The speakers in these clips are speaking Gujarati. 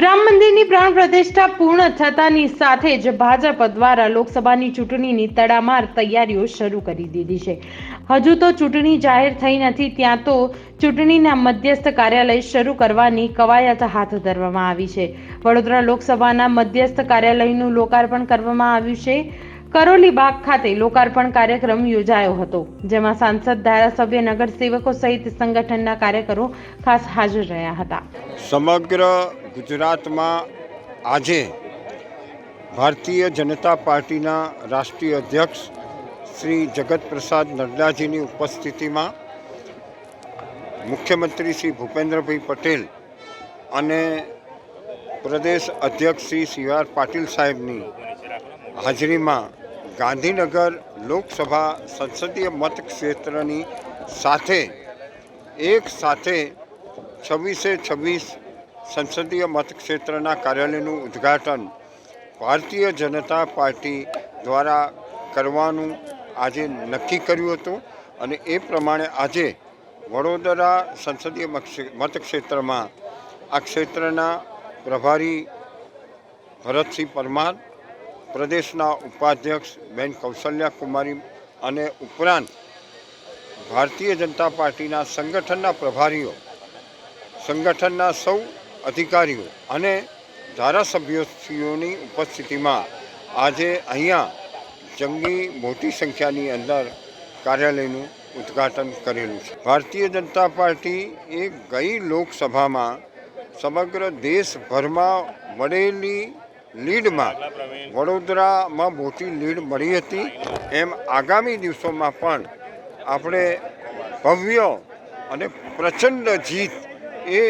રામ મંદિરની પ્રાણ પ્રતિષ્ઠા પૂર્ણ થતાની સાથે જ ભાજપ દ્વારા લોકસભાની ચૂંટણીની તડામાર તૈયારીઓ શરૂ કરી દીધી છે। હજુ તો ચૂંટણી જાહેર થઈ નથી, ત્યાં તો ચૂંટણીના મધ્યસ્થ કાર્યાલય શરૂ કરવાની કવાયત હાથ ધરવામાં આવી છે। વડોદરા લોકસભાના મધ્યસ્થ કાર્યાલયનું લોકાર્પણ કરવામાં આવ્યું છે। કરોલી બાગ ખાતે લોકાર્પણ કાર્યક્રમ યોજાયો હતો, જેમાં સાંસદ, ધારાસભ્ય, નગરસેવકો સહિત સંગઠનના કાર્યકરો ખાસ હાજર રહ્યા હતા। સમગ્ર ગુજરાતમાં આજે ભારતીય જનતા પાર્ટીના રાષ્ટ્રીય અધ્યક્ષ શ્રી જગત પ્રસાદ નડ્ડાજીની ઉપસ્થિતિમાં મુખ્યમંત્રી શ્રી ભૂપેન્દ્રભાઈ પટેલ અને પ્રદેશ અધ્યક્ષ શ્રી સી.આર. પાટીલ સાહેબની હાજરીમાં ગાંધીનગર લોકસભા સંસદીય મતક્ષેત્રની સાથે એક સાથે 26 સંસદીય મતક્ષેત્રના કાર્યાલયનું ઉદ્ઘાટન ભારતીય જનતા પાર્ટી દ્વારા કરવાનું આજે નક્કી કર્યું હતું અને એ પ્રમાણે આજે વડોદરા સંસદીય મતક્ષેત્રમાં આ ક્ષેત્રના પ્રભારી ભરતસિંહ પરમાર, પ્રદેશના ઉપાધ્યક્ષ બેન કૌશલ્યા કુમારી અને ઉપરાંત ભારતીય જનતા પાર્ટીના સંગઠનના પ્રભારીઓ, સંગઠનના સૌ અધિકારીઓ અને ધારાસભ્યોની ઉપસ્થિતિમાં આજે અહીંયા જંગી મોટી સંખ્યાની અંદર કાર્યાલયનું ઉદ્ઘાટન કરેલું છે। ભારતીય જનતા પાર્ટી એ ગઈ લોકસભામાં સમગ્ર દેશભરમાં મળેલી લીડમાં વડોદરામાં મોટી લીડ મળી હતી, એમ આગામી દિવસોમાં પણ આપણે ભવ્ય અને પ્રચંડ જીત એ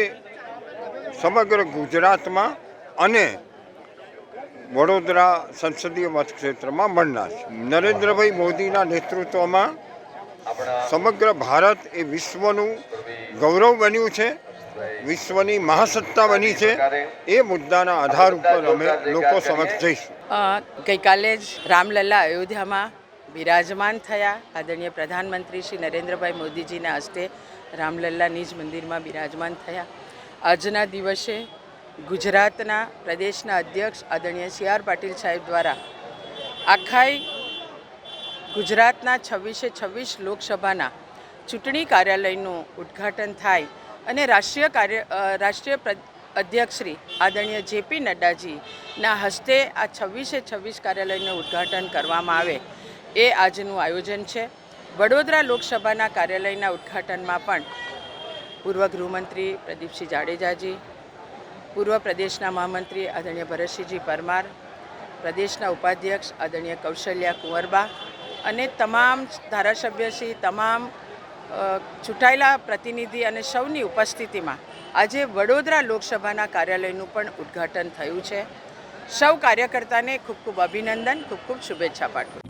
સમગ્ર ગુજરાતમાં અને વડોદરા સંસદીય મતક્ષેત્રમાં મળનાર છે। નરેન્દ્રભાઈ મોદીના નેતૃત્વમાં સમગ્ર ભારત એ વિશ્વનું ગૌરવ બન્યું છે, વિશ્વની મહાસત્તા બની છે। એ મુદ્દાના આધાર ઉપર અમે લોકો સમક્ષ જઈશું। ગઈકાલે જ રામલલ્લા અયોધ્યામાં બિરાજમાન થયા। આદરણીય પ્રધાનમંત્રી શ્રી નરેન્દ્રભાઈ મોદીજીના હસ્તે રામલલ્લા નિજ મંદિરમાં બિરાજમાન થયા। આજના દિવસે ગુજરાતના પ્રદેશના અધ્યક્ષ આદરણીય સી.આર. પાટીલ સાહેબ દ્વારા આખા ગુજરાતના 26 લોકસભાના ચૂંટણી કાર્યાલયનું ઉદ્ઘાટન થાય અને રાષ્ટ્રીય અધ્યક્ષ શ્રી આદરણીય જે.પી. નડ્ડાજીના હસ્તે આ 26 કાર્યાલયનું ઉદ્ઘાટન કરવામાં આવે, એ આજનું આયોજન છે। વડોદરા લોકસભાના કાર્યાલયના ઉદ્ઘાટનમાં પણ પૂર્વ ગૃહમંત્રી પ્રદીપસિંહ જાડેજાજી, પૂર્વ પ્રદેશના મહામંત્રી આદરણીય ભરતસિંહજી પરમાર, પ્રદેશના ઉપાધ્યક્ષ આદરણીય કૌશલ્યા કુંવરબા અને તમામ ધારાસભ્યશ્રી, તમામ ચૂંટાયેલા પ્રતિનિધિ અને સૌની ઉપસ્થિતિમાં આજે વડોદરા લોકસભાના કાર્યાલયનું પણ ઉદ્ઘાટન થયું છે। સૌ કાર્યકર્તાને ખૂબ ખૂબ અભિનંદન, ખૂબ ખૂબ શુભેચ્છા પાઠવું।